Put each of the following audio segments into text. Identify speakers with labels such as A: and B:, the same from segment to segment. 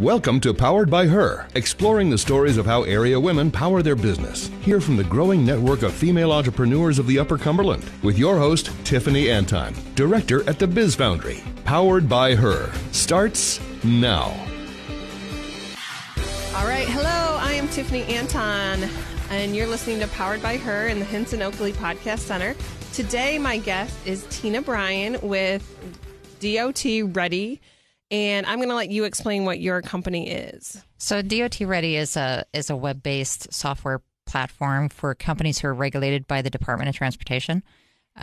A: Welcome to Powered by Her, exploring the stories of how area women power their business. Hear from the growing network of female entrepreneurs of the Upper Cumberland with your host, Tiffany Anton, director at the Biz Foundry. Powered by Her starts now.
B: All right. Hello, I am Tiffany Anton, and you're listening to Powered by Her in the Hinson Oakley Podcast Center. Today, my guest is Tyna Bryan with DOT Ready. And I'm going to let you explain what your company is.
C: So DOT Ready is a web-based software platform for companies who are regulated by the Department of Transportation.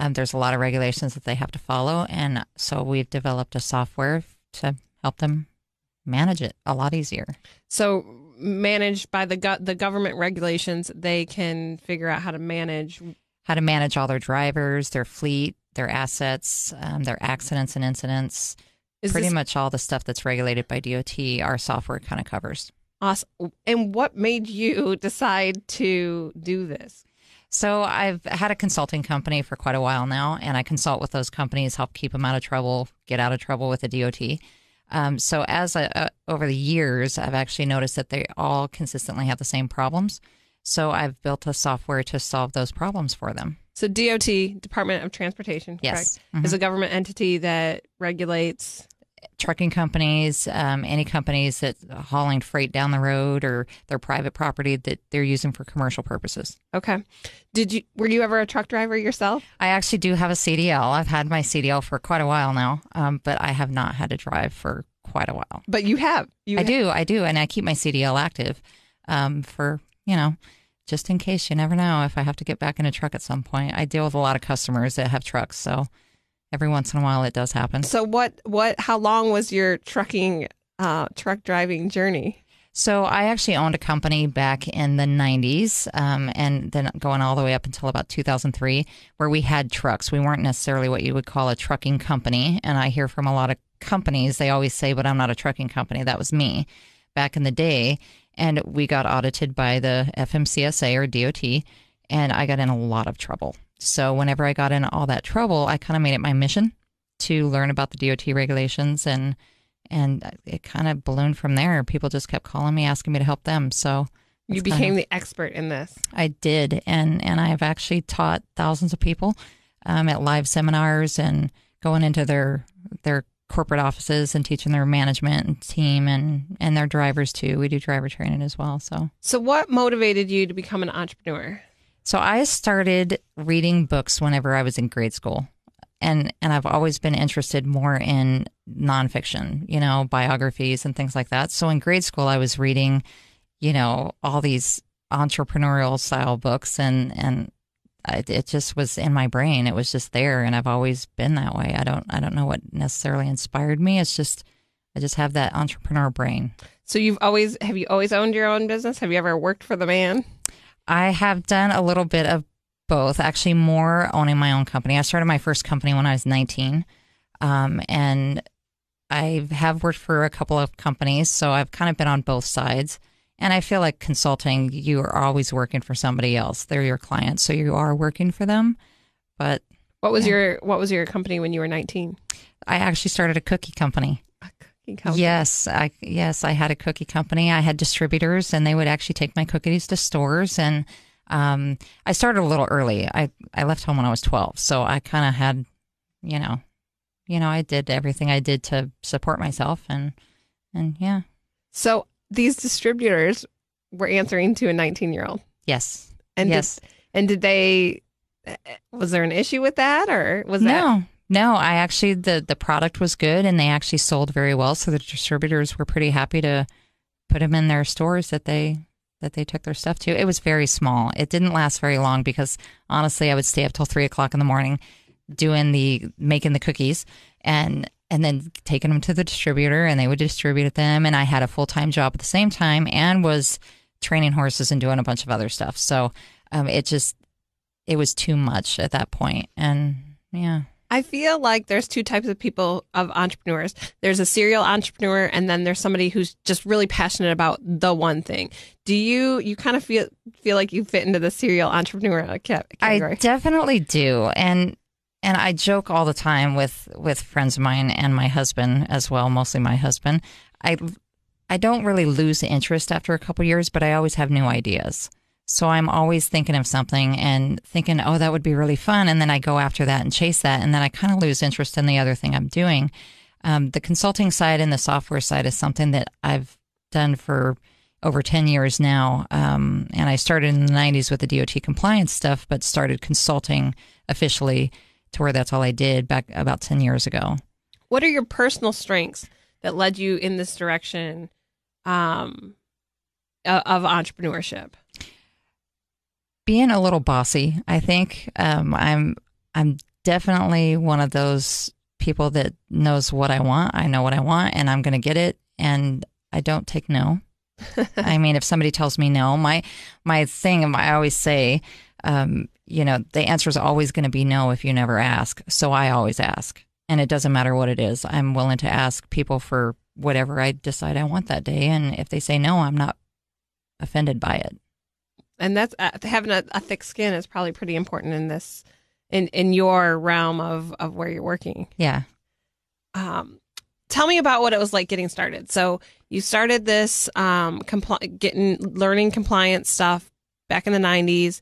C: There's a lot of regulations that they have to follow, and so we've developed a software to help them manage it a lot easier.
B: So managed by the government regulations, they can figure out how to manage
C: all their drivers, their fleet, their assets, their accidents and incidents. Pretty much all the stuff that's regulated by DOT, our software kind of covers.
B: Awesome. And what made you decide to do this?
C: So I've had a consulting company for quite a while now, and I consult with those companies, help keep them out of trouble, get out of trouble with the DOT. So over the years, I've actually noticed that they all consistently have the same problems. So I've built a software to solve those problems for them.
B: So DOT, Department of Transportation,
C: yes,
B: correct?
C: Mm-hmm.
B: Is a government entity that regulates
C: trucking companies, any companies that are hauling freight down the road or their private property that they're using for commercial purposes.
B: Okay. Were you ever a truck driver yourself?
C: I actually do have a CDL. I've had my CDL for quite a while now, but I have not had to drive for quite a while.
B: But you have.
C: I do, and I keep my CDL active for, just in case. You never know if I have to get back in a truck at some point. I deal with a lot of customers that have trucks, so every once in a while it does happen.
B: So how long was your truck driving journey?
C: So I actually owned a company back in the 90s, and then going all the way up until about 2003, where we had trucks. We weren't necessarily what you would call a trucking company. And I hear from a lot of companies, they always say, but I'm not a trucking company. That was me back in the day. And we got audited by the FMCSA or DOT, and I got in a lot of trouble. So whenever I got in all that trouble, I kind of made it my mission to learn about the DOT regulations, and it kind of ballooned from there. People just kept calling me, asking me to help them. So
B: you became the expert in this.
C: I did, and I've actually taught thousands of people at live seminars and going into their corporate offices and teaching their management and team and their drivers too. We do driver training as well. So
B: what motivated you to become an entrepreneur?
C: So I started reading books whenever I was in grade school, and I've always been interested more in nonfiction, biographies and things like that. So in grade school, I was reading, all these entrepreneurial style books, and it just was in my brain. It was just there, and I've always been that way. I don't know what necessarily inspired me. It's just I just have that entrepreneur brain. So
B: have you always owned your own business? Have you ever worked for the man?
C: I have done a little bit of both, actually more owning my own company. I started my first company when I was 19, and I have worked for a couple of companies, so I've kind of been on both sides. And I feel like consulting, you are always working for somebody else. They're your clients, so you are working for them. But
B: what was your company when you were 19?
C: I actually started a cookie company.
B: A cookie company?
C: Yes, I had a cookie company. I had distributors, and they would actually take my cookies to stores. And I started a little early. I left home when I was 12, so I kind of had, I did everything I did to support myself, and yeah.
B: So these distributors were answering to a 19-year-old.
C: Yes.
B: And
C: yes.
B: Was there an issue with that, or was
C: that? No, I actually, the product was good, and they actually sold very well. So the distributors were pretty happy to put them in their stores that they took their stuff to. It was very small. It didn't last very long because honestly, I would stay up till 3:00 in the morning making the cookies and then taking them to the distributor, and they would distribute them. And I had a full-time job at the same time and was training horses and doing a bunch of other stuff. So it was too much at that point. And yeah.
B: I feel like there's two types of entrepreneurs. There's a serial entrepreneur, and then there's somebody who's just really passionate about the one thing. Do you kind of feel like you fit into the serial entrepreneur category?
C: I definitely do. And I joke all the time with friends of mine and my husband as well, mostly my husband. I don't really lose interest after a couple years, but I always have new ideas. So I'm always thinking of something and thinking, oh, that would be really fun. And then I go after that and chase that. And then I kind of lose interest in the other thing I'm doing. The consulting side and the software side is something that I've done for over 10 years now. And I started in the 90s with the DOT compliance stuff, but started consulting officially to where that's all I did back about 10 years ago.
B: What are your personal strengths that led you in this direction of entrepreneurship?
C: Being a little bossy, I think. I'm definitely one of those people that knows what I want. I know what I want, and I'm going to get it, and I don't take no. I mean, if somebody tells me no, my thing, I always say, the answer is always going to be no if you never ask. So I always ask, and it doesn't matter what it is. I'm willing to ask people for whatever I decide I want that day, and if they say no, I'm not offended by it.
B: And that's having a thick skin is probably pretty important in this, in your realm of where you're working.
C: Yeah.
B: Tell me about what it was like getting started. So you started this learning compliance stuff back in the 90s.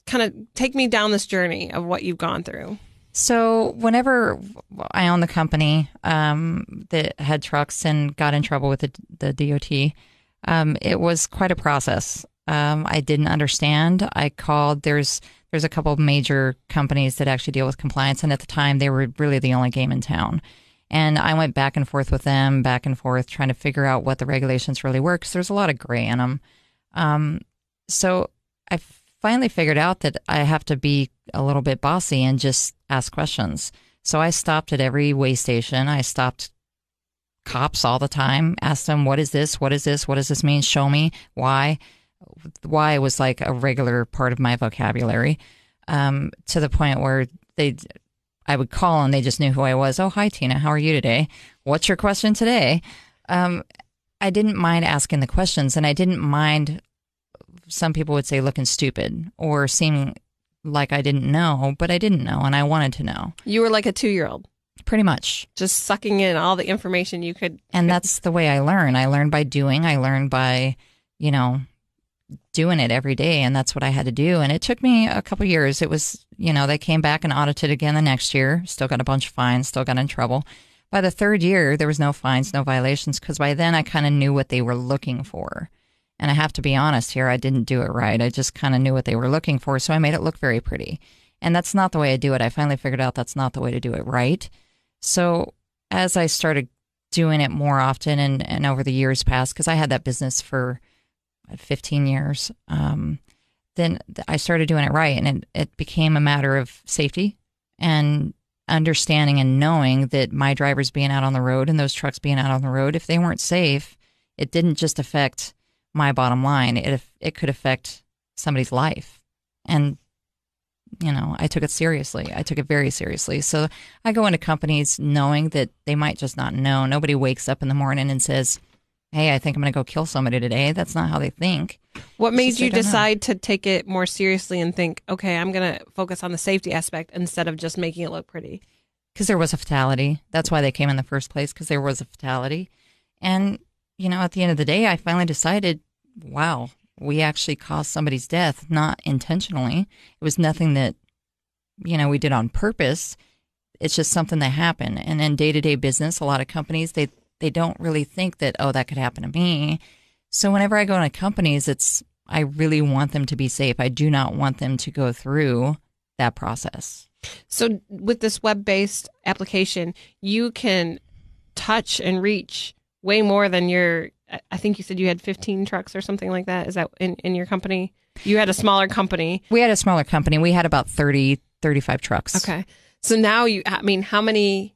B: Kind of take me down this journey of what you've gone through.
C: So whenever I owned the company that had trucks and got in trouble with the DOT, it was quite a process. I didn't understand. I called. There's a couple of major companies that actually deal with compliance, and at the time they were really the only game in town. And I went back and forth with them, back and forth, trying to figure out what the regulations really were, because there's a lot of gray in them. So I finally figured out that I have to be a little bit bossy and just ask questions. So I stopped at every weigh station. I stopped cops all the time, asked them, what is this? What is this? What does this mean? Show me. Why? Why was like a regular part of my vocabulary, to the point where I would call and they just knew who I was. Oh, hi, Tina. How are you today? What's your question today? I didn't mind asking the questions, and I didn't mind, some people would say, looking stupid or seeming like I didn't know, but I didn't know, and I wanted to know.
B: You were like a 2-year-old.
C: Pretty much.
B: Just sucking in all the information you could.
C: And that's the way I learn. I learn by doing. I learn by, doing it every day, and that's what I had to do. And it took me a couple of years. It was, they came back and audited again the next year, still got a bunch of fines, still got in trouble. By the third year, there was no fines, no violations, because by then I kind of knew what they were looking for. And I have to be honest here, I didn't do it right. I just kind of knew what they were looking for, so I made it look very pretty. And that's not the way I do it. I finally figured out that's not the way to do it right. So as I started doing it more often and over the years past, because I had that business for 15 years, then I started doing it right. And it became a matter of safety and understanding and knowing that my drivers being out on the road and those trucks being out on the road, if they weren't safe, it didn't just affect my bottom line. It could affect somebody's life. And, I took it seriously. I took it very seriously. So I go into companies knowing that they might just not know. Nobody wakes up in the morning and says, hey, I think I'm going to go kill somebody today. That's not how they think.
B: What made you decide to take it more seriously and think, okay, I'm going to focus on the safety aspect instead of just making it look pretty?
C: Because there was a fatality. That's why they came in the first place, because there was a fatality. And, at the end of the day, I finally decided, wow, we actually caused somebody's death, not intentionally. It was nothing that, we did on purpose. It's just something that happened. And in day-to-day business, a lot of companies, they don't really think that, oh, that could happen to me. So whenever I go into companies, I really want them to be safe. I do not want them to go through that process.
B: So with this web-based application, you can touch and reach way more than I think you said you had 15 trucks or something like that. Is that in your company? You had a smaller company.
C: We had a smaller company. We had about 30, 35 trucks.
B: Okay. So now how many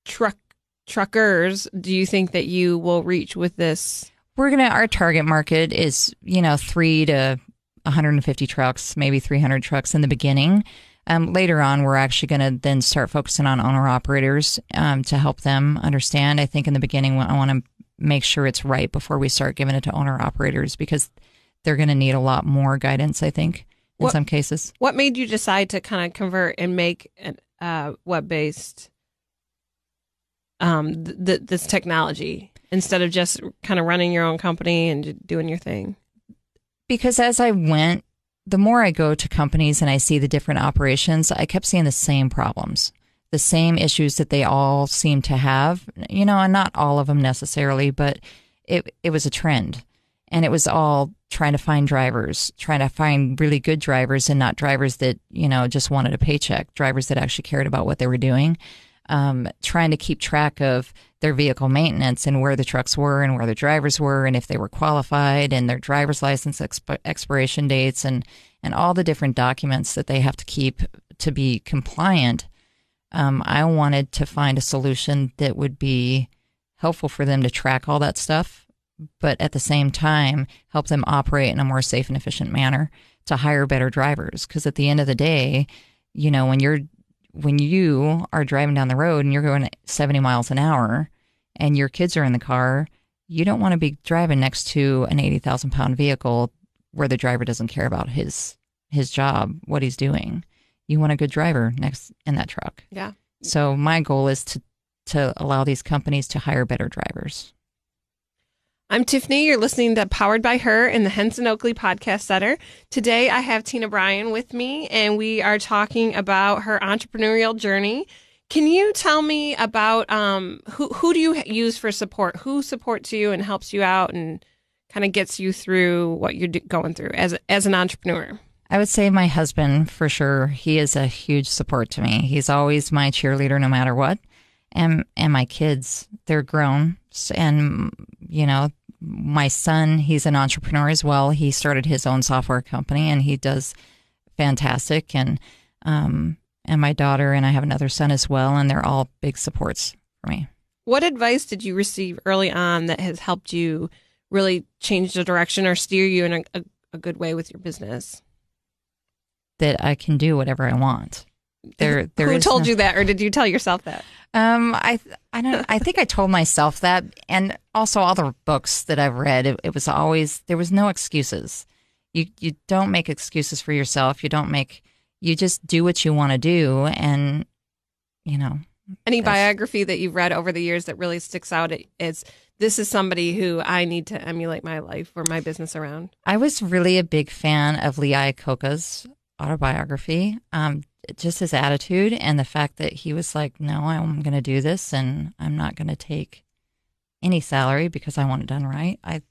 B: truckers do you think that you will reach with this?
C: Our target market is, 3 to 150 trucks, maybe 300 trucks in the beginning. Later on, we're actually going to then start focusing on owner-operators to help them understand. I think in the beginning, I want to make sure it's right before we start giving it to owner-operators, because they're going to need a lot more guidance, I think, in some cases. What
B: made you decide to kind of convert and make web-based this technology? instead of just kind of running your own company and doing your thing?
C: Because as I went, the more I go to companies and I see the different operations, I kept seeing the same problems, the same issues that they all seem to have, and not all of them necessarily, but it was a trend. And it was all trying to find drivers, trying to find really good drivers and not drivers that, just wanted a paycheck, drivers that actually cared about what they were doing, trying to keep track of their vehicle maintenance and where the trucks were and where the drivers were and if they were qualified and their driver's license expiration dates and all the different documents that they have to keep to be compliant. I wanted to find a solution that would be helpful for them to track all that stuff, but at the same time, help them operate in a more safe and efficient manner to hire better drivers. Because at the end of the day, when you are driving down the road and you're going 70 miles an hour and your kids are in the car, you don't want to be driving next to an 80,000-pound vehicle where the driver doesn't care about his job, what he's doing. You want a good driver next in that truck.
B: Yeah.
C: So my goal is to allow these companies to hire better drivers.
B: I'm Tiffany. You're listening to Powered by Her in the Henson Oakley Podcast Center. Today, I have Tyna Bryan with me, and we are talking about her entrepreneurial journey. Can you tell me about who do you use for support? Who supports you and helps you out and kind of gets you through what you're going through as an entrepreneur?
C: I would say my husband, for sure. He is a huge support to me. He's always my cheerleader no matter what. And my kids, they're grown. And, my son, he's an entrepreneur as well. He started his own software company and he does fantastic. And my daughter and I have another son as well. And they're all big supports for me.
B: What advice did you receive early on that has helped you really change the direction or steer you in a good way with your business?
C: That I can do whatever I want.
B: Who told you that, or did you tell yourself that?
C: I don't. I think I told myself that, and also all the books that I've read. It was always there was no excuses. You don't make excuses for yourself. You just do what you want to do, and
B: Any biography that you've read over the years that really sticks out is this is somebody who I need to emulate my life or my business around.
C: I was really a big fan of Lee Iacocca's autobiography. Just his attitude and the fact that he was like, no, I'm going to do this and I'm not going to take any salary because I want it done right. I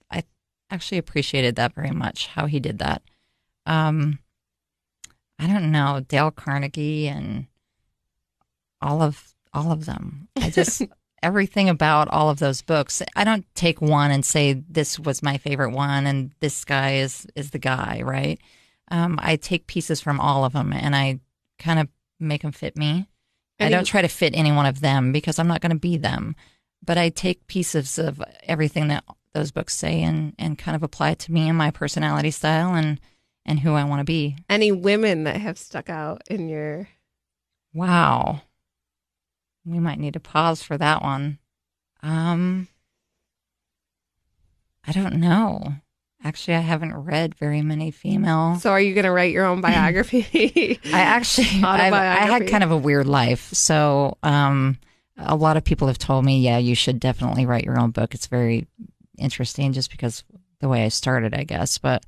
C: actually appreciated that very much, how he did that. I don't know, Dale Carnegie and all of them. I just, everything about all of those books, I don't take one and say this was my favorite one and this guy is the guy, right? I take pieces from all of them and I kind of make them fit me. I don't try to fit any one of them because I'm not going to be them, but I take pieces of everything that those books say and kind of apply it to me and my personality style and who I want to be. Any
B: women that have stuck out in your...
C: Wow. We might need to pause for that one. I don't know. Actually, I haven't read very many female.
B: So are you going to write your own biography?
C: I had kind of a weird life. So a lot of people have told me, yeah, you should definitely write your own book. It's very interesting just because the way I started, I guess. But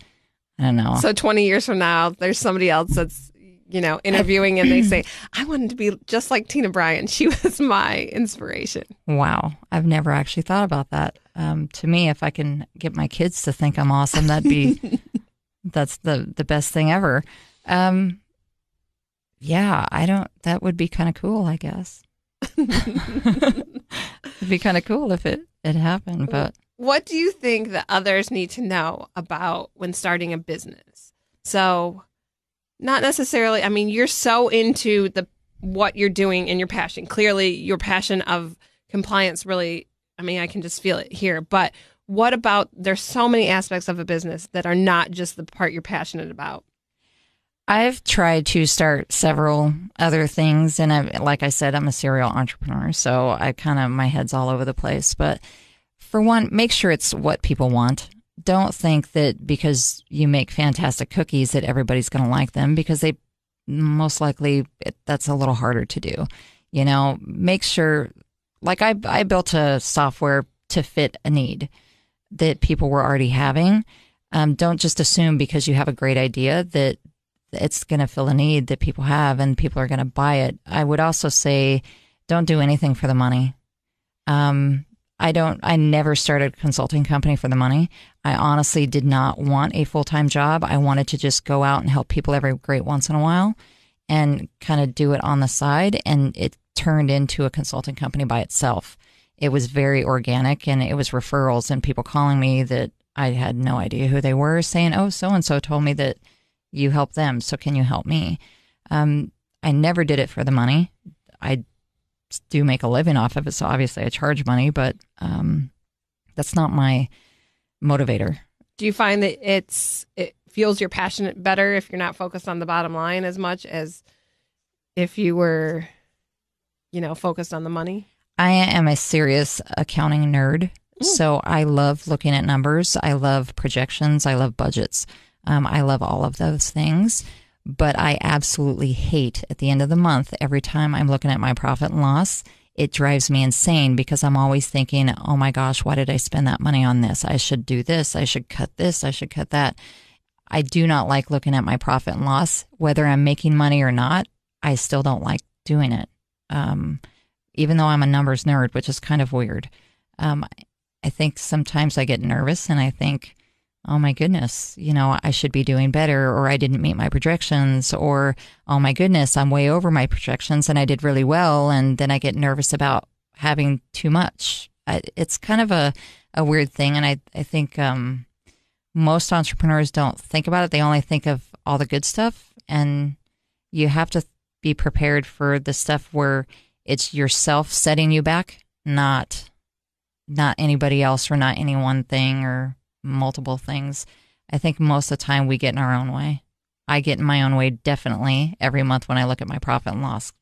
C: I don't know.
B: So 20 years from now, there's somebody else that's, interviewing and they say, I wanted to be just like Tyna Bryan. She was my inspiration.
C: Wow. I've never actually thought about that. To me, if I can get my kids to think I'm awesome, that's the best thing ever. That would be kind of cool, I guess. It'd be kind of cool if it happened, but.
B: What do you think that others need to know about when starting a business? So not necessarily, you're so into what you're doing and your passion. Clearly, your passion of compliance really, I can just feel it here. But what about, there's so many aspects of a business that are not just the part you're passionate about.
C: I've tried to start several other things. And like I said, I'm a serial entrepreneur. So my head's all over the place. But for one, make sure it's what people want. Don't think that because you make fantastic cookies that everybody's going to like them, because they most likely that's a little harder to do. Make sure, like I built a software to fit a need that people were already having. Don't just assume because you have a great idea that it's going to fill a need that people have and people are going to buy it. I would also say don't do anything for the money. I never started a consulting company for the money. I honestly did not want a full-time job. I wanted to just go out and help people every great once in a while and kind of do it on the side. And it turned into a consulting company by itself. It was very organic, and it was referrals and people calling me that I had no idea who they were, saying, oh, so-and-so told me that you help them, so can you help me? I never did it for the money. I do make a living off of it, so obviously I charge money, but that's not my motivator.
B: Do you find that it fuels your passion better if you're not focused on the bottom line as much as if you were, focused on the money?
C: I am a serious accounting nerd, so I love looking at numbers. I love projections. I love budgets. I love all of those things, but I absolutely hate at the end of the month, every time I'm looking at my profit and loss, it drives me insane because I'm always thinking, oh my gosh, why did I spend that money on this? I should do this. I should cut this. I should cut that. I do not like looking at my profit and loss. Whether I'm making money or not, I still don't like doing it. Even though I'm a numbers nerd, which is kind of weird. I think sometimes I get nervous and I think, oh my goodness, I should be doing better, or I didn't meet my projections, or, oh my goodness, I'm way over my projections and I did really well. And then I get nervous about having too much. It's kind of a weird thing. And I think most entrepreneurs don't think about it. They only think of all the good stuff. And you have to be prepared for the stuff where it's yourself setting you back, not anybody else, or not any one thing or multiple things. I think most of the time we get in our own way. I get in my own way definitely every month when I look at my profit and loss.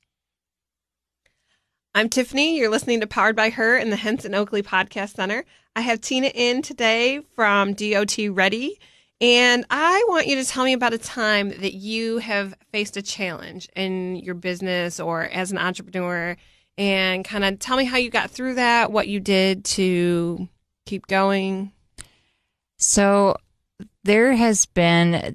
B: I'm Tiffany. You're listening to Powered by Her in the Henson Oakley Podcast Center. I have Tyna in today from DOT Ready, and I want you to tell me about a time that you have faced a challenge in your business or as an entrepreneur, and kind of tell me how you got through that, what you did to keep going.
C: So there has been,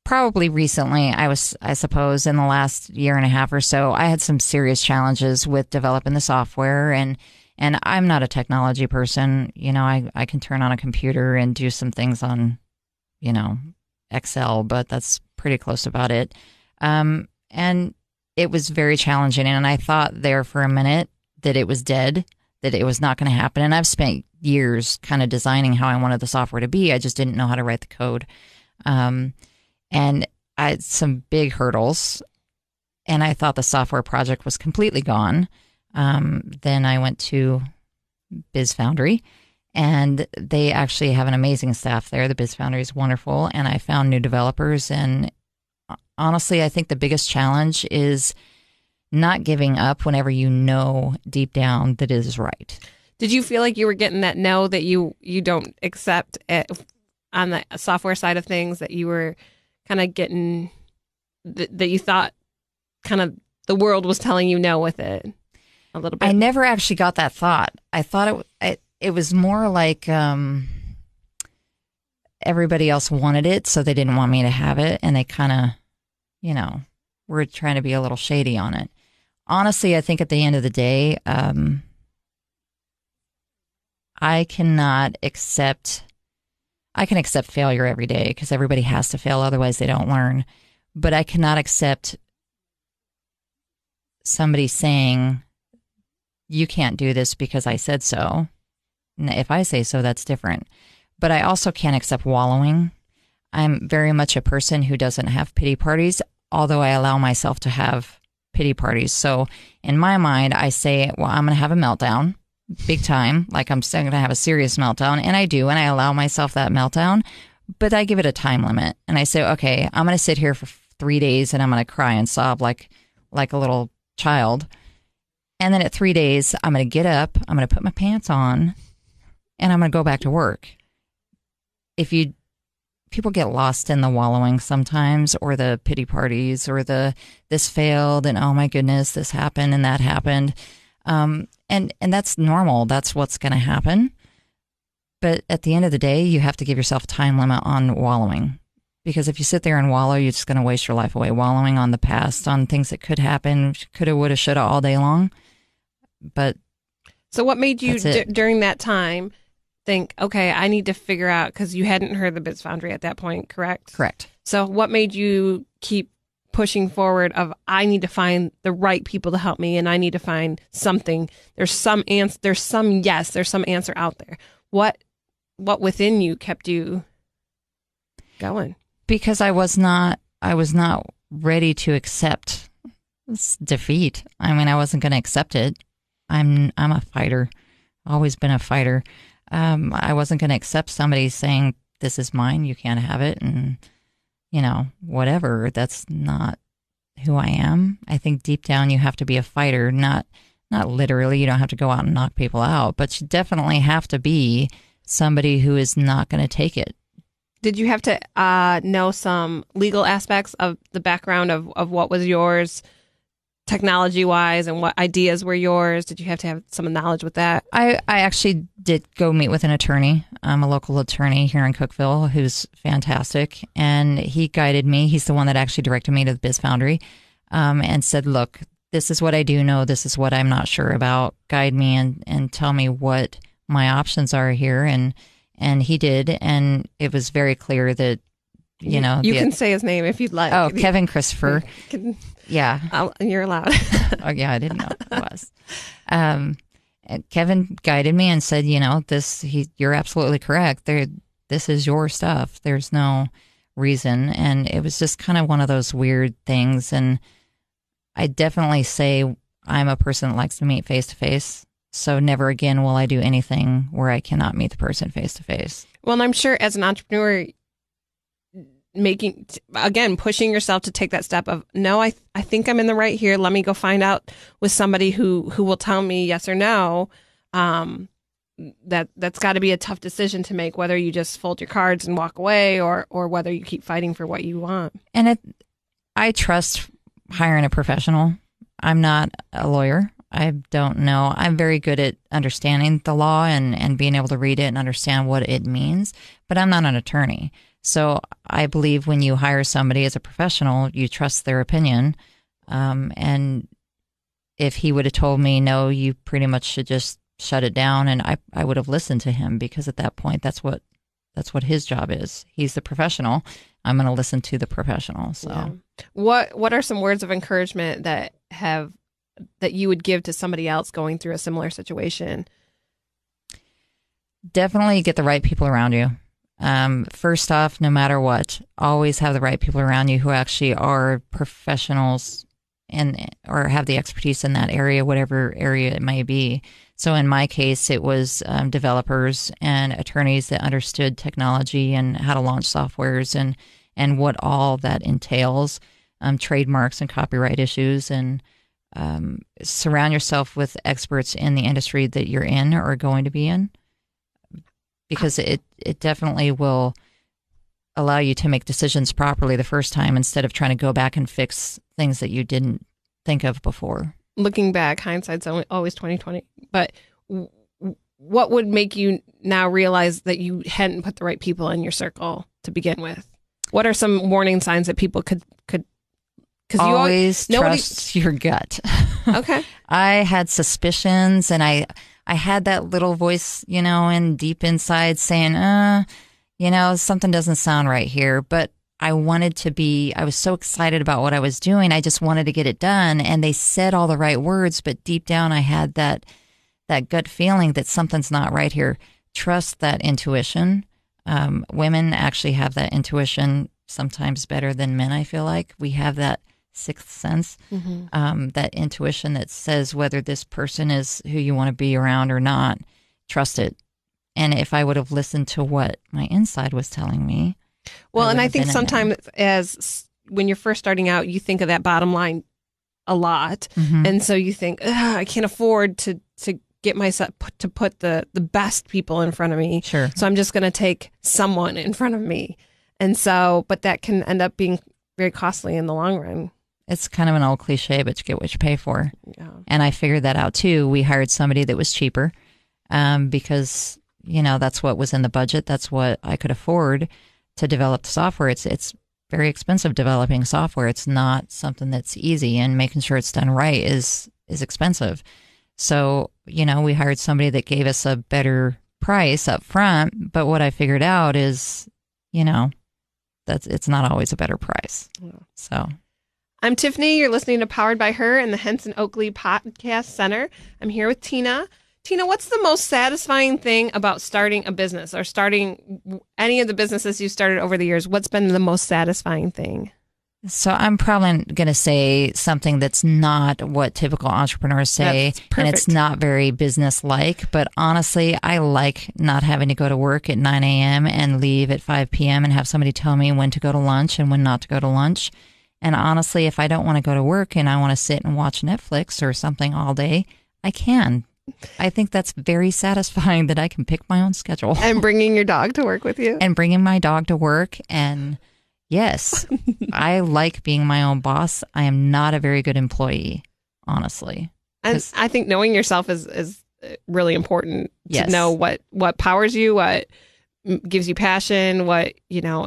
C: probably recently, I suppose in the last year and a half or so, I had some serious challenges with developing the software, and I'm not a technology person. I can turn on a computer and do some things on, Excel, but that's pretty close about it. And it was very challenging, and I thought there for a minute that it was dead, that it was not going to happen. And I've spent years kind of designing how I wanted the software to be. I just didn't know how to write the code. And I had some big hurdles, and I thought the software project was completely gone. Then I went to Biz Foundry, and they actually have an amazing staff there. The Biz Foundry is wonderful, and I found new developers. And honestly, I think the biggest challenge is not giving up whenever you know deep down that it is right.
B: Did you feel like you were getting that no that you don't accept on the software side of things, that you were kind of getting, that you thought kind of the world was telling you no with it a little bit?
C: I never actually got that thought. I thought it was more like everybody else wanted it, so they didn't want me to have it, and they kind of, were trying to be a little shady on it. Honestly, I think at the end of the day, I can accept failure every day because everybody has to fail, otherwise they don't learn. But I cannot accept somebody saying, you can't do this because I said so. If I say so, that's different. But I also can't accept wallowing. I'm very much a person who doesn't have pity parties, although I allow myself to have pity parties. So in my mind, I say, well, I'm going to have a meltdown, big time. Like I'm still going to have a serious meltdown. And I do. And I allow myself that meltdown, but I give it a time limit. And I say, okay, I'm going to sit here for 3 days and I'm going to cry and sob like a little child. And then at 3 days, I'm going to get up, I'm going to put my pants on, and I'm going to go back to work. People get lost in the wallowing sometimes, or the pity parties, or this failed and oh my goodness, this happened and that happened. And that's normal. That's what's going to happen. But at the end of the day, you have to give yourself a time limit on wallowing. Because if you sit there and wallow, you're just going to waste your life away wallowing on the past, on things that could happen, coulda, woulda, shoulda all day long. But
B: so what made you during that time think, okay, I need to figure out, because you hadn't heard the Biz Foundry at that point, correct?
C: Correct.
B: So what made you keep pushing forward of, I need to find the right people to help me, and I need to find something. There's some answer. There's some answer out there. What within you kept you going?
C: Because I was not ready to accept this defeat. I mean, I wasn't going to accept it. I'm a fighter. Always been a fighter. I wasn't going to accept somebody saying, this is mine, you can't have it, and whatever. That's not who I am. I think deep down you have to be a fighter, not literally. You don't have to go out and knock people out, but you definitely have to be somebody who is not going to take it.
B: Did you have to know some legal aspects of the background of what was yours technology-wise and what ideas were yours? Did you have to have some knowledge with that?
C: I actually did go meet with an attorney, a local attorney here in Cookeville, who's fantastic, and he guided me. He's the one that actually directed me to the Biz Foundry, and said, look, this is what I do know, this is what I'm not sure about. Guide me and tell me what my options are here. And he did, and it was very clear that, you
B: can say his name if you'd like.
C: Oh, Kevin Christopher. Yeah.
B: You're allowed.
C: Oh, yeah, I didn't know who it was. And Kevin guided me and said, you're absolutely correct. This is your stuff. There's no reason. And it was just kind of one of those weird things. And I definitely say I'm a person that likes to meet face to face. So never again will I do anything where I cannot meet the person face to face.
B: Well, and I'm sure as an entrepreneur, pushing yourself to take that step of, no, I think I'm in the right here. Let me go find out with somebody who will tell me yes or no. That's got to be a tough decision to make, whether you just fold your cards and walk away or whether you keep fighting for what you want.
C: And I trust hiring a professional. I'm not a lawyer. I don't know. I'm very good at understanding the law and being able to read it and understand what it means, but I'm not an attorney. So I believe when you hire somebody as a professional, you trust their opinion. And if he would have told me, no, you pretty much should just shut it down, and I would have listened to him, because at that point, that's what his job is. He's the professional. I'm going to listen to the professional. So
B: yeah. What are some words of encouragement that you would give to somebody else going through a similar situation?
C: Definitely get the right people around you. First off, no matter what, always have the right people around you who actually are professionals or have the expertise in that area, whatever area it may be. So in my case, it was developers and attorneys that understood technology and how to launch softwares and what all that entails, trademarks and copyright issues, and surround yourself with experts in the industry that you're in or going to be in, because it definitely will allow you to make decisions properly the first time instead of trying to go back and fix things that you didn't think of before.
B: Looking back, hindsight's always 20/20. But what would make you now realize that you hadn't put the right people in your circle to begin with? What are some warning signs that people could? Because
C: always trust your gut.
B: Okay.
C: I had suspicions, and I had that little voice, in deep inside saying, something doesn't sound right here. But I was so excited about what I was doing. I just wanted to get it done. And they said all the right words, but deep down I had that gut feeling that something's not right here. Trust that intuition. Women actually have that intuition sometimes better than men, I feel like. We have that sixth sense, that intuition that says whether this person is who you want to be around or not. Trust it. And if I would have listened to what my inside was telling me.
B: Well, and I think sometimes as when you're first starting out, you think of that bottom line a lot. And so you think, I can't afford to get myself to put the best people in front of me.
C: Sure.
B: So I'm just going to take someone in front of me. And so, but that can end up being very costly in the long run.
C: It's kind of an old cliche, but you get what you pay for.
B: Yeah.
C: And I figured that out too. We hired somebody that was cheaper because, that's what was in the budget. That's what I could afford to develop the software. It's very expensive developing software. It's not something that's easy, and making sure it's done right is expensive. So, we hired somebody that gave us a better price up front. But what I figured out is, it's not always a better price.
B: Yeah.
C: So
B: I'm Tiffany. You're listening to Powered by Her in the Henson Oakley Podcast Center. I'm here with Tyna. Tyna, what's the most satisfying thing about starting a business or starting any of the businesses you started over the years? What's been the most satisfying thing?
C: So I'm probably going to say something that's not what typical entrepreneurs say, and it's not very business-like. But honestly, I like not having to go to work at 9 a.m. and leave at 5 p.m. and have somebody tell me when to go to lunch and when not to go to lunch. And honestly, if I don't want to go to work and I want to sit and watch Netflix or something all day, I can. I think that's very satisfying that I can pick my own schedule.
B: And bringing your dog to work with you.
C: And bringing my dog to work. And yes, I like being my own boss. I am not a very good employee, honestly.
B: And I think knowing yourself is really important.
C: Yes.
B: To know what powers you, what gives you passion,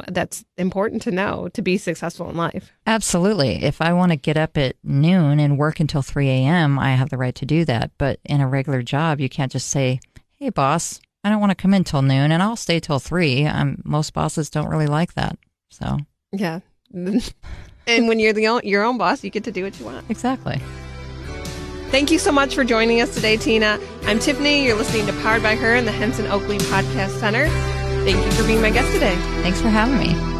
B: that's important to know to be successful in life.
C: Absolutely. If I want to get up at noon and work until 3 a.m., I have the right to do that. But in a regular job, you can't just say, hey, boss, I don't want to come in till noon and I'll stay till 3. Most bosses don't really like that. So
B: yeah. And when you're your own boss, you get to do what you want.
C: Exactly.
B: Thank you so much for joining us today, Tyna. I'm Tiffany. You're listening to Powered by Her in the Henson Oakley Podcast Center. Thank you for being my guest today.
C: Thanks for having me.